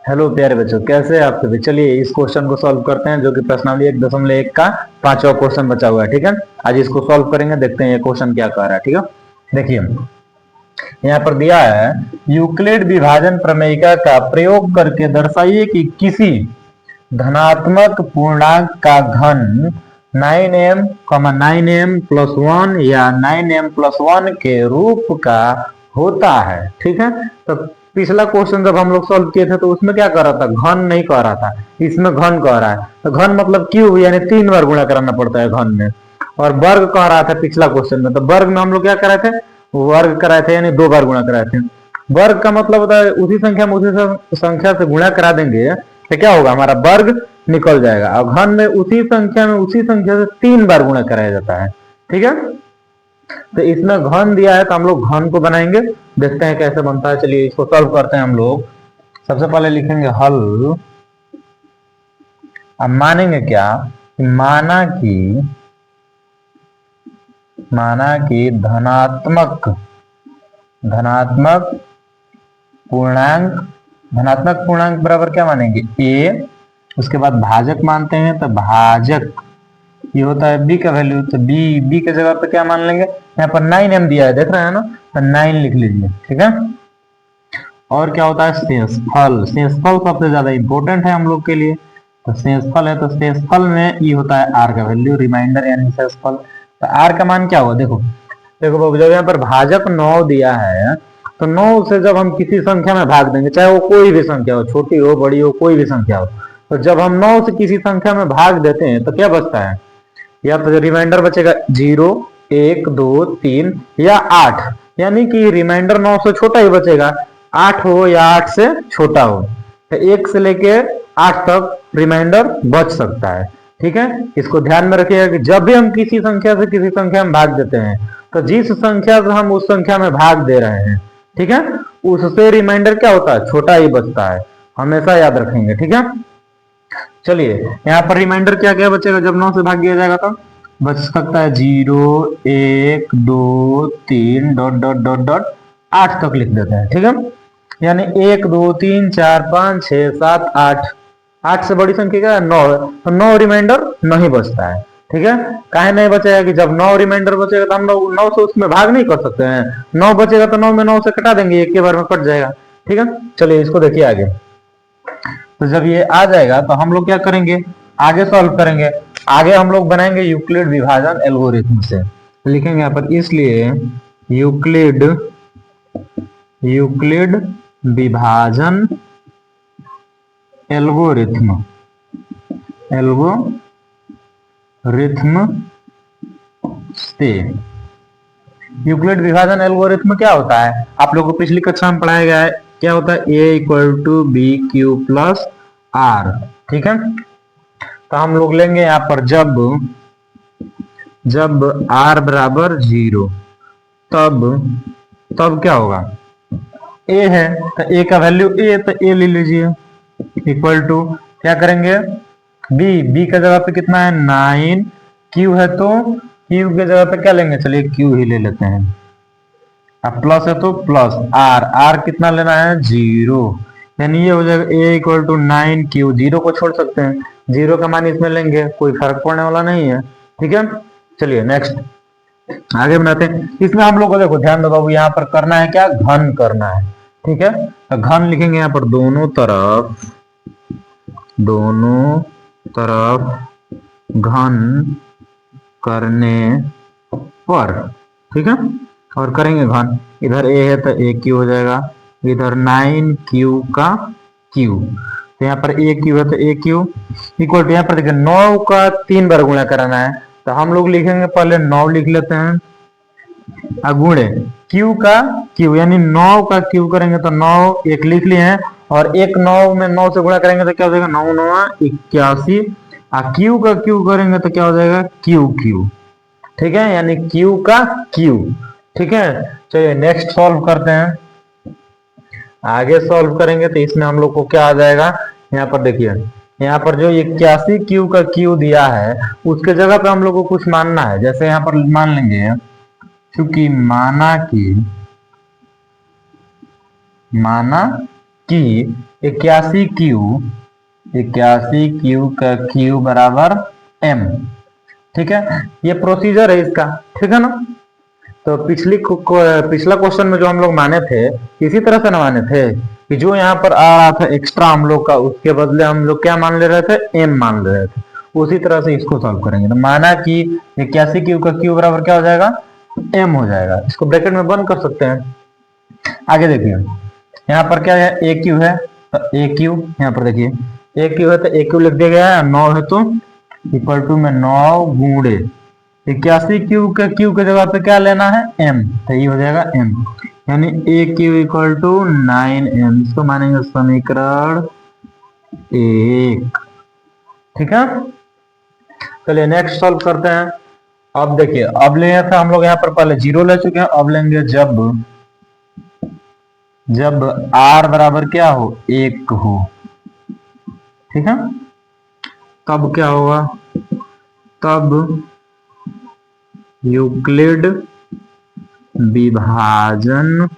Hello प्यारे बच्चों, कैसे हैं आप सभी। चलिए इस क्वेश्चन को सॉल्व करते हैं, जो कि प्रश्नावली 1.1 का पांचवा क्वेश्चन बचा हुआ है। ठीक है, आज इसको सॉल्व करेंगे, देखते हैं ये क्वेश्चन क्या कह रहा है। ठीक है, देखिए यहाँ पर दिया है, यूक्लिड विभाजन प्रमेयिका का प्रयोग करके दर्शाइए कि किसी धनात्मक पूर्णांक का घन 9m, 9m प्लस 1 या 9m प्लस 1 के रूप का होता है। ठीक है, तो पिछला क्वेश्चन जब हम लोग सॉल्व किए थे तो उसमें क्या कर रहा था, घन नहीं कह रहा था, इसमें घन कह रहा है। तो घन मतलब क्यूब, यानी 3 बार गुणा कराना पड़ता है घन में। और वर्ग कह रहा था पिछला क्वेश्चन में, तो वर्ग में हम लोग क्या कराए थे, वर्ग कराए थे, यानी 2 बार गुणा कराए थे। वर्ग का मतलब होता है उसी संख्या में उसी संख्या से गुणा करा देंगे तो क्या होगा, हमारा वर्ग निकल जाएगा। और घन में उसी संख्या से 3 बार गुणा कराया जाता है। ठीक है, तो इसमें घन दिया है तो हम लोग घन को बनाएंगे, देखते हैं कैसे बनता है। चलिए इसको सॉल्व करते हैं हम लोग। सबसे पहले लिखेंगे हल। अब मानेंगे क्या, माना कि धनात्मक पूर्णांक बराबर क्या मानेंगे, ए। उसके बाद भाजक मानते हैं, तो भाजक ये होता है बी का वैल्यू, तो बी के जगह पे क्या मान लेंगे, यहाँ पर 9m दिया है, देख रहे हैं ना, तो 9 लिख लीजिए। ठीक है, और क्या होता है, शेषफल सबसे ज्यादा इंपॉर्टेंट है हम लोग के लिए। तो शेषफल है, तो शेषफल में ये होता है आर का वैल्यू, रिमाइंडर यानी शेषफल। तो आर का मान क्या होगा, देखो देखो बाबू, जब यहाँ पर भाजक 9 दिया है तो 9 से जब हम किसी संख्या में भाग देंगे, चाहे वो कोई भी संख्या हो, छोटी हो बड़ी हो, कोई भी संख्या हो, तो जब हम 9 से किसी संख्या में भाग देते हैं तो क्या बचता है, या तो रिमाइंडर बचेगा 0, 1, 2, 3 या 8, यानी कि रिमाइंडर 9 से छोटा ही बचेगा, 8 हो या 8 से छोटा हो, तो 1 से लेके 8 तक रिमाइंडर बच सकता है। ठीक है, इसको ध्यान में रखिएगा कि जब भी हम किसी संख्या से किसी संख्या में भाग देते हैं तो जिस संख्या से हम उस संख्या में भाग दे रहे हैं, ठीक है, उससे रिमाइंडर क्या होता है, छोटा ही बचता है, हमेशा याद रखेंगे। ठीक है, चलिए यहाँ पर रिमाइंडर क्या क्या बचेगा, जब 9 से भाग दिया जाएगा तो बच सकता है 0, 1, 2, 3 डॉट डॉट डॉट डॉट 8 तक लिख देते हैं। ठीक है, यानी 1, 2, 3, 4, 5, 6, 7, 8, 8 से बड़ी संख्या क्या है, 9 है, तो 9 रिमाइंडर नहीं बचता है। ठीक है, काहे नहीं बचेगा कि जब 9 रिमाइंडर बचेगा तो हम लोग 9 से उसमें भाग नहीं कर सकते हैं, 9 बचेगा तो 9 में 9 से कटा देंगे, एक के बार में कट जाएगा। ठीक है, चलिए इसको देखिए आगे। तो जब ये आ जाएगा तो हम लोग क्या करेंगे, आगे सॉल्व करेंगे। आगे हम लोग बनाएंगे यूक्लिड विभाजन एल्गोरिथम से, लिखेंगे यहाँ पर, इसलिए यूक्लिड विभाजन एल्गोरिथम से। यूक्लिड विभाजन एल्गोरिथम क्या होता है, आप लोगों को पिछली कक्षा में पढ़ाया गया है, क्या होता है, a equal to B Q plus R. ठीक है, तो हम लोग लेंगे यहाँ पर जब r बराबर 0, तब क्या होगा, a है तो a का वैल्यू a, तो a ले लीजिए, इक्वल टू क्या करेंगे, b का जगह पे कितना है 9, q है तो q के जगह पे क्या लेंगे, चलिए q ही ले लेते हैं। अब प्लस है तो प्लस r कितना लेना है 0, यानी ये हो जाएगा a इक्वल टू 9q, 0 को छोड़ सकते हैं, 0 का मान इसमें लेंगे, कोई फर्क पड़ने वाला नहीं है। ठीक है, चलिए नेक्स्ट आगे बनाते हैं। इसमें हम लोग को देखो ध्यान दो बाबू, यहाँ पर करना है क्या, घन करना है। ठीक है, तो घन लिखेंगे यहाँ पर दोनों तरफ घन करने पर। ठीक है, और करेंगे घन, इधर a है तो a क्यू हो जाएगा, इधर 9q का q, तो यहाँ पर a क्यू है तो a क्यू इक्वल टू, यहाँ पर देखिए 9 का 3 बार गुणा कराना है, तो हम लोग लिखेंगे पहले 9 लिख लेते हैं, अगुणे q का q, यानी 9 का q करेंगे तो 9 एक लिख लिए हैं, और एक 9 में 9 से गुणा करेंगे तो क्या हो जाएगा, 9 9 81, q का q करेंगे तो क्या हो जाएगा, q। ठीक है, यानी q का q। ठीक है, चलिए नेक्स्ट सॉल्व करते हैं। आगे सॉल्व करेंगे तो इसमें हम लोग को क्या आ जाएगा, यहाँ पर देखिए, यहाँ पर जो 81 क्यू का क्यू दिया है उसके जगह पे हम लोग को कुछ मानना है। जैसे यहाँ पर मान लेंगे, क्योंकि माना कि 81Q का Q बराबर M। ठीक है, ये प्रोसीजर है इसका, ठीक है ना। तो पिछला क्वेश्चन में जो हम लोग माने थे इसी तरह से ना माने थे कि जो यहाँ पर आ रहा था एक्स्ट्रा हम लोग का, उसके बदले हम लोग क्या मान ले रहे थे, M मान ले रहे थे। उसी तरह से इसको सॉल्व करेंगे। तो माना कि 81Q का Q बराबर क्या हो जाएगा, M हो जाएगा। इसको ब्रैकेट में बंद कर सकते हैं। आगे देखिए, यहाँ पर क्या है, AQ है तो AQ, यहाँ पर देखिए AQ है तो AQ लिख दिया गया है, 9 है तो इक्वल टू में 9 गुणे 81Q के Q के जगह पे क्या लेना है, M, तो ये हो जाएगा M, यानी AQ इक्वल टू 9M। इसको मानेंगे समीकरण 1। ठीक है, चलिए नेक्स्ट सॉल्व करते हैं। अब देखिए, अब ले था हम लोग यहाँ पर पहले 0 ले चुके हैं, अब लेंगे जब R बराबर क्या हो, 1 हो। ठीक है, तब क्या होगा, तब यूक्लिड विभाजन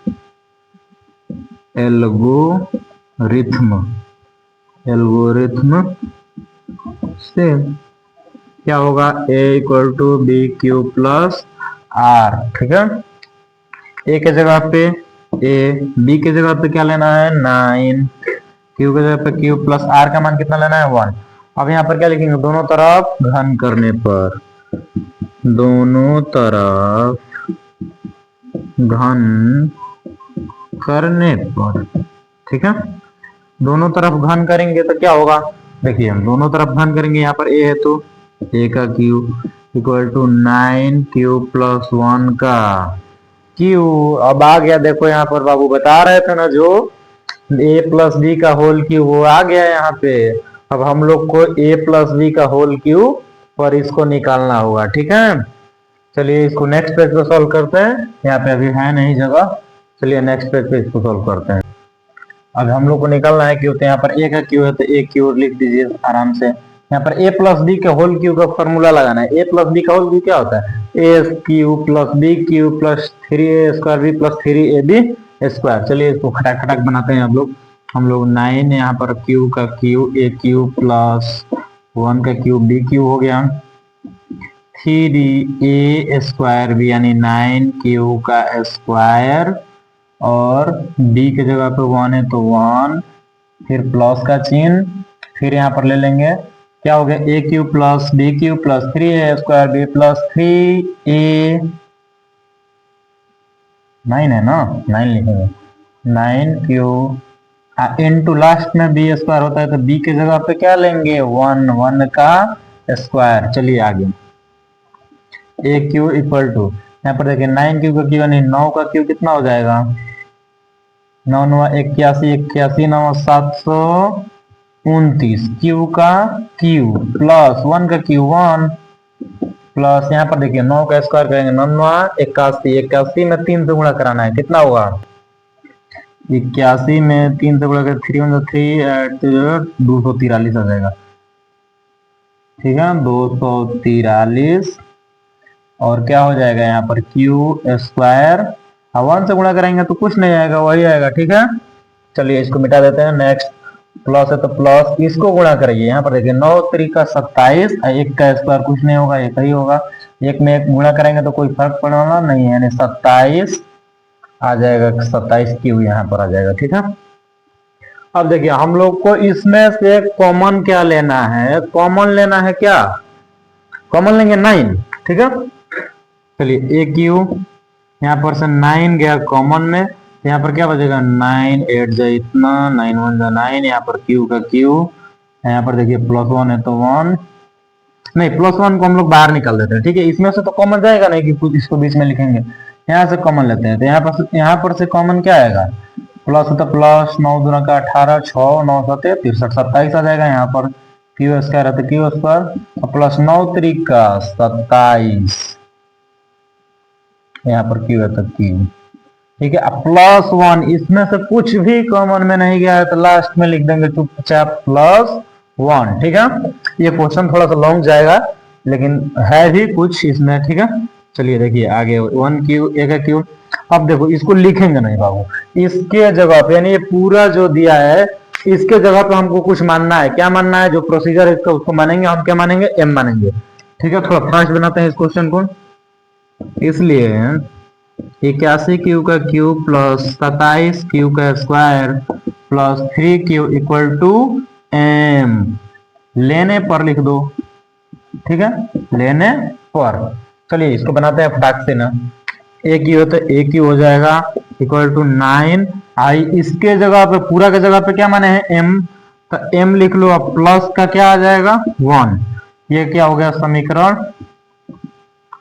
एल्गोरिथ्म से क्या होगा, A equal to B Q plus R. ठीक है, A के जगह पे A, B के जगह पे क्या लेना है 9, Q के जगह पे Q प्लस R का मान कितना लेना है 1। अब यहाँ पर क्या लिखेंगे, दोनों तरफ घन करने पर, दोनों तरफ घन करने पर, ठीक है, दोनों तरफ घन करेंगे तो क्या होगा, देखिए हम दोनों तरफ घन करेंगे, यहाँ पर A है तो A का Q equal to 9Q plus 1 का Q। अब आ गया, देखो यहाँ पर बाबू बता रहे थे ना, जो A प्लस बी का होल क्यू वो आ गया यहाँ पे। अब हम लोग को A प्लस बी का होल क्यू पर इसको निकालना होगा। ठीक है, चलिए इसको नेक्स्ट पेज पे सॉल्व करते हैं, यहाँ पे अभी है नहीं जगह। चलिए नेक्स्ट पेज पे इसको सॉल्व करते हैं। अब हम लोग को निकालना है क्यू, तो यहाँ पर A का क्यू है तो A क्यू लिख दीजिए आराम से। यहाँ पर A प्लस बी के होल क्यू का फॉर्मूला लगाना है। A प्लस बी का होल क्यू क्या होता है, A cube plus B Q plus 3A square B plus 3AB square. चलिए इसको खटाक खटाक बनाते हैं हम लोग 9 यहाँ पर क्यू का क्यू A क्यू प्लस 1 का क्यू B क्यू हो गया, 3A स्क्वायर बी यानी 9Q का स्क्वायर, और B की जगह पे 1 है तो 1, फिर प्लस का चिन्ह, फिर यहाँ पर ले लेंगे क्या हो गया, A Q plus B Q plus 3A square B plus 3A, 9 है ना, 9 लिखेंगे, 9Q इनटू लास्ट में B स्क्वायर होता है तो B की जगह पे क्या लेंगे 1 का स्क्वायर। चलिए आगे, A क्यू इक्वल टू, यहाँ पर देखिए 9Q का क्यू यानी 9 का क्यू कितना हो जाएगा, 9 9 81, 81 9 729, क्यू का क्यू प्लस 1 का क्यू 1 प्लस, यहाँ पर देखिए 9 का स्क्वायर करेंगे 9 9 81, 81 में 3 से गुणा कराना है, कितना होगा 81 में 3 से गुणा कर 3 1 3 243 आ जाएगा। ठीक है, 243, और क्या हो जाएगा यहाँ पर क्यू स्क्वायर, 1 से गुणा करेंगे तो कुछ नहीं आएगा, वही आएगा। ठीक है, चलिए इसको मिटा देते हैं। नेक्स्ट प्लस है तो प्लस, इसको गुणा करिए, यहाँ पर देखिए 9 3 का 27, एक का स्क्वायर कुछ नहीं होगा, एक ही होगा, एक में एक गुणा करेंगे तो कोई फर्क पड़ने वाला नहीं है, यानी 27 आ जाएगा, 27 क्यू यहाँ पर आ जाएगा। ठीक है, अब देखिए हम लोग को इसमें से कॉमन क्या लेना है, कॉमन लेना है क्या, कॉमन लेंगे 9। ठीक है, चलिए A क्यू, यहाँ पर से 9 गया कॉमन में, यहाँ पर क्या बचेगा 9 8 जा इतना, 9 1 जा 9, यहाँ पर क्यू का क्यू, यहाँ पर देखिए प्लस 1 है तो 1, नहीं प्लस 1 को हम लोग बाहर निकाल देते हैं। ठीक है, इसमें से तो कॉमन जाएगा नहीं कि कुछ इसको बीच में लिखेंगे, यहाँ से कॉमन लेते हैं, तो यहाँ पर से कॉमन क्या आएगा, प्लस है तो प्लस 9 दूना का 18, 6 9 7 63 27 आ जाएगा, यहाँ पर क्यू स्क्वायर है तो क्यू स्क्वायर, प्लस 9 3 का 27, यहाँ पर क्यू है तो क्यू। ठीक है, प्लस 1, इसमें से कुछ भी कॉमन में नहीं गया है तो लास्ट में लिख देंगे चुपचाप प्लस 1। ठीक है, ये क्वेश्चन थोड़ा सा लॉन्ग जाएगा लेकिन है भी कुछ इसमें। ठीक है, चलिए देखिए आगे 1 क्यू, एक है क्यू। अब देखो इसको लिखेंगे नहीं बाबू, इसके जगह पे यानी ये पूरा जो दिया है इसके जगह पे हमको कुछ मानना है। क्या मानना है? जो प्रोसीजर है इसका उसको मानेंगे हम। क्या मानेंगे? एम मानेंगे। ठीक है, थोड़ा फास्ट बनाते हैं इस क्वेश्चन को। इसलिए 81 क्यू का क्यूब प्लस 27 क्यू का square plus 3 Q equal to M. लेने पर लिख दो। ठीक है, लेने पर। चलिए इसको बनाते हैं फटाक से ना। ए क्यू है तो ए क्यू हो जाएगा इक्वल टू 9 आई। इसके जगह पे पूरा के जगह पे क्या माने हैं? एम। तो एम लिख लो। अब प्लस का क्या आ जाएगा? 1। ये क्या हो गया? समीकरण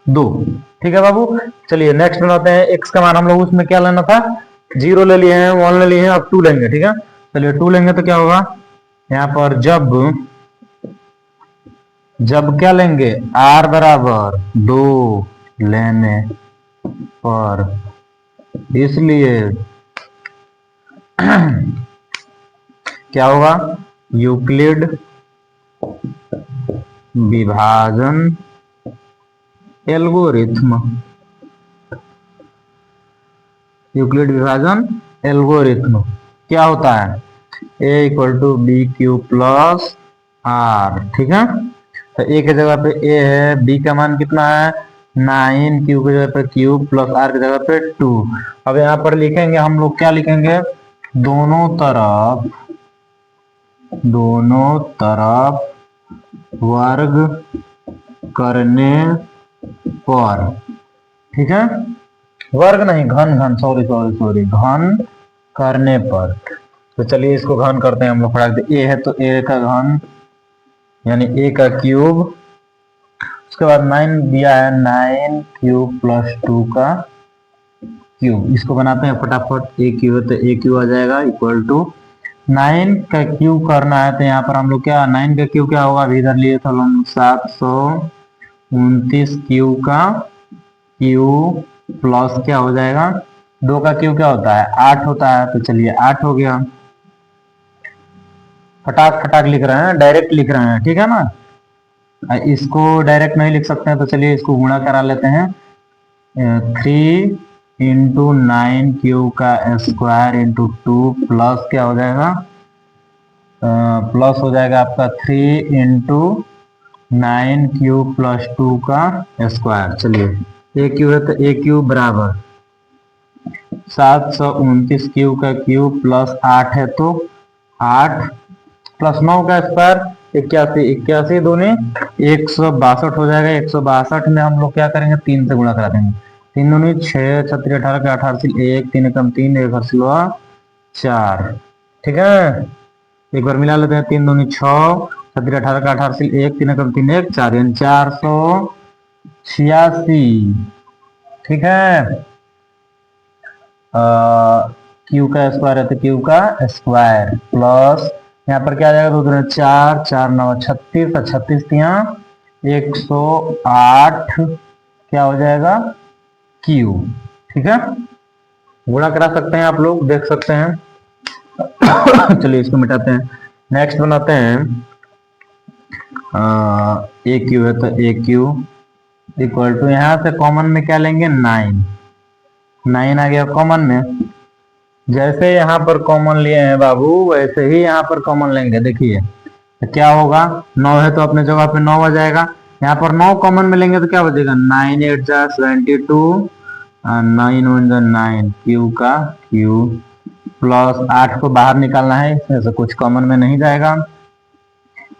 2। ठीक है बाबू। चलिए नेक्स्ट बनाते हैं। एक्स का मान हम लोग उसमें क्या लेना था? 0 ले लिए हैं, 1 ले लिए हैं, अब 2 लेंगे। ठीक है, चलिए 2 लेंगे तो क्या होगा यहाँ पर? जब क्या लेंगे? r बराबर 2 लेने पर। इसलिए क्या होगा? यूक्लिड विभाजन एल्गोरिथ्म। यूक्लिड विभाजन एल्गोरिथ्म क्या होता है? a equal to B Q plus R. ठीक है, तो a की जगह पे a है, b का मान कितना है? 9, q की जगह पे q प्लस r की जगह पे 2। अब यहाँ पर लिखेंगे हम लोग, क्या लिखेंगे? दोनों तरफ वर्ग करने पर। ठीक है, वर्ग नहीं, घन, सॉरी घन करने पर। तो चलिए इसको घन करते हैं हम लोग फटाक से। ए है तो ए का घन यानी ए का क्यूब। उसके बाद 9 दिया है, 9 क्यूब प्लस 2 का क्यूब। इसको बनाते हैं फटाफट। ए क्यू है तो ए क्यू आ जाएगा इक्वल टू 9 का क्यूब करना है तो यहाँ पर हम लोग क्या, 9 का क्यूब क्या होगा? अभी इधर लिए थे हम 729 क्यू का क्यूब प्लस क्या हो जाएगा? 2 का क्यूब क्या होता है? 8 होता है। तो चलिए 8 हो गया। फटाक लिख रहे हैं, डायरेक्ट लिख रहे हैं। ठीक है ना, इसको डायरेक्ट नहीं लिख सकते हैं तो चलिए इसको गुणा करा लेते हैं। 3 इंटू 9 क्यू का स्क्वायर इंटू 2 प्लस क्या हो जाएगा? प्लस हो जाएगा आपका 3 इंटू 9 क्यू प्लस 2 का स्क्वायर। चलिए ए क्यू है तो ए क्यू बराबर 729 क्यू का क्यूब प्लस 8 है तो 8 प्लस 9 का स्क्वायर 81, 81 दूनी 162 हो जाएगा। 162 में हम लोग क्या करेंगे? 3 से गुणा करा देंगे। 3 दूनी 6, 36, 18 का 18 1, 3 कम 3, 1 हर्षिलवा 4। ठीक है, एक बार मिला लेते हैं। 3 दूनी 6, 36, 18 का 18 1, 3 कम 3 1 4, यानी 486। ठीक है, क्यू का स्क्वायर है तो क्यू का स्क्वायर प्लस यहाँ पर क्या आ जाएगा? 2 दूनी 4, 4 9 36 और 36 यहाँ 108 क्या हो जाएगा? क्यू। ठीक है, गुणा करा सकते हैं आप लोग, देख सकते हैं। चलिए इसको मिटाते हैं। नेक्स्ट बनाते हैं। ए क्यू है तो ए क्यू इक्वल टू, यहाँ से कॉमन में क्या लेंगे? 9 आ गया कॉमन में। जैसे यहाँ पर कॉमन लिए हैं बाबू वैसे ही यहाँ पर कॉमन लेंगे। देखिए तो क्या होगा? 9 है तो अपने जगह पे 9 आ जाएगा। यहाँ पर 9 कॉमन में लेंगे तो क्या बचेगा? 9 8 जा 72 और 9 1 जा 9 क्यू का क्यू प्लस 8 को बाहर निकालना है, इसमें से कुछ कॉमन में नहीं जाएगा।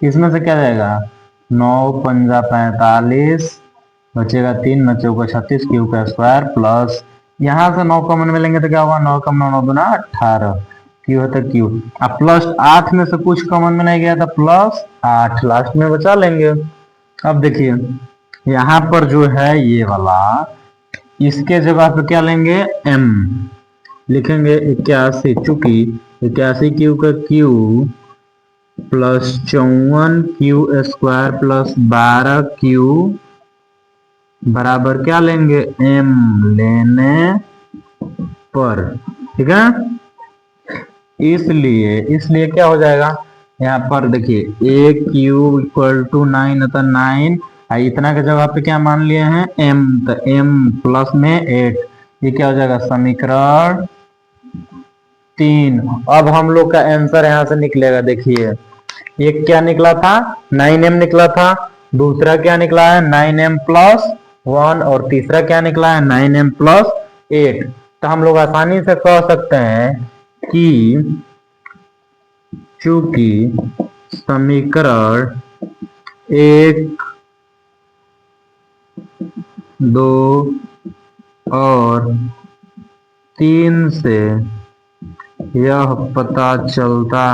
इसमें से क्या जाएगा? 9 पंजा 45 बचेगा 3, 9 चौका 36 क्यू का स्क्वायर प्लस यहाँ से 9 कॉमन में लेंगे तो क्या होगा? 9 कम 9 9 दूना 18 क्यू है तो क्यू। अब प्लस 8 में से कुछ कॉमन में नहीं गया था, प्लस 8 लास्ट में बचा लेंगे। अब देखिए यहाँ पर जो है ये वाला, इसके जगह पे क्या लेंगे? m लिखेंगे 81, चूंकि 81 क्यू का Q plus 54 Q square plus 12 Q बराबर क्या लेंगे? m लेने पर। ठीक है, इसलिए क्या हो जाएगा? यहाँ पर देखिए ए क्यूब इक्वल टू 9 अतः 9 इतना के जगह पे क्या मान लिए हैं m, तो m प्लस में 8, ये क्या हो जाएगा समीकरण 3। अब हम लोग का आंसर यहां से निकलेगा, देखिए एक क्या निकला था 9m निकला था, दूसरा क्या निकला है 9m प्लस 1, और तीसरा क्या निकला है 9m प्लस 8। तो हम लोग आसानी से कह सकते हैं कि चूंकि समीकरण 1, 2 और 3 से यह पता चलता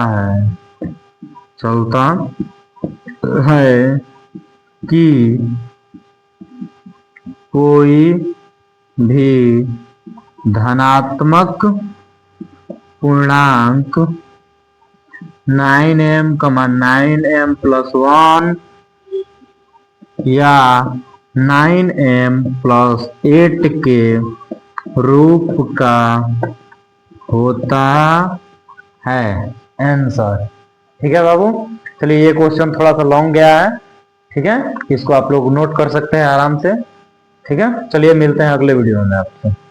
है कि कोई भी धनात्मक पूर्णांक 9m 9m प्लस 1 या 9m प्लस 8 के रूप का होता है आंसर। ठीक है बाबू, चलिए ये क्वेश्चन थोड़ा सा लॉन्ग गया है, ठीक है, इसको आप लोग नोट कर सकते हैं आराम से। ठीक है, चलिए मिलते हैं अगले वीडियो में आपसे।